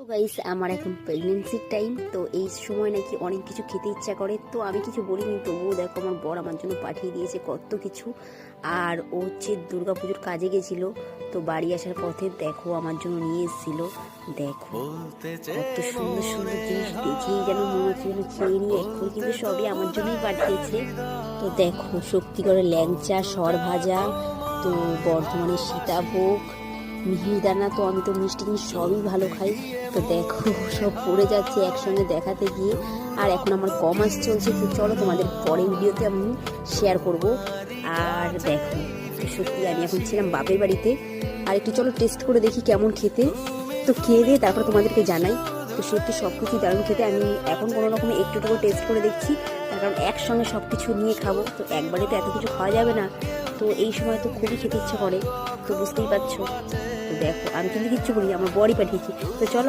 তো গাইস আমার এখন প্রেগনেন্সির টাইম, তো এই সময় নাকি অনেক কিছু খেতে ইচ্ছা করে। তো আমি কিছু বলিনি, তবুও দেখো আমার বর আমার জন্য পাঠিয়ে দিয়েছে কত কিছু। আর ও হচ্ছে দুর্গাপুজোর কাজে গেছিলো, তো বাড়ি আসার পথে দেখো আমার জন্য নিয়ে এসেছিল। দেখো কত সুন্দর সুন্দর জিনিস, দেখেই যেন মনে হচ্ছে যেন খেয়ে নিয়ে এক্ষুনি, কিন্তু সবই আমার জন্যই পাঠিয়েছে। তো দেখো শক্তিগড়ের ল্যাংচা, সর ভাজা, তো বর্ধমানের সীতাভোগ, মিহিদানা। তো আমি তো মিষ্টি জিনিস সবই ভালো খাই। তো দেখো সব পড়ে যাচ্ছে একসঙ্গে দেখাতে গিয়ে। আর এখন আমার কমার্স চলছে, তো চলো তোমাদের পরের ভিডিওতে আমি শেয়ার করব। আর দেখো সত্যি আমি এখন ছিলাম বাপের বাড়িতে, আর একটু চলো টেস্ট করে দেখি কেমন খেতে। তো খেয়ে দিয়ে তারপর তোমাদেরকে জানাই। তো সত্যি সব কিছু দারুণ খেতে। আমি এখন কোনো রকমে একটু টেস্ট করে দেখছি, তার কারণ একসঙ্গে সব কিছু নিয়ে খাবো, তো একবারে তো এত কিছু খাওয়া যাবে না। তো এই সময় তো খুবই খেতে ইচ্ছে করে, তো বুঝতেই পারছো। তো দেখো আমি কিন্তু কিচ্ছু বলি, আমার বরই পাঠিয়েছি। তো চলো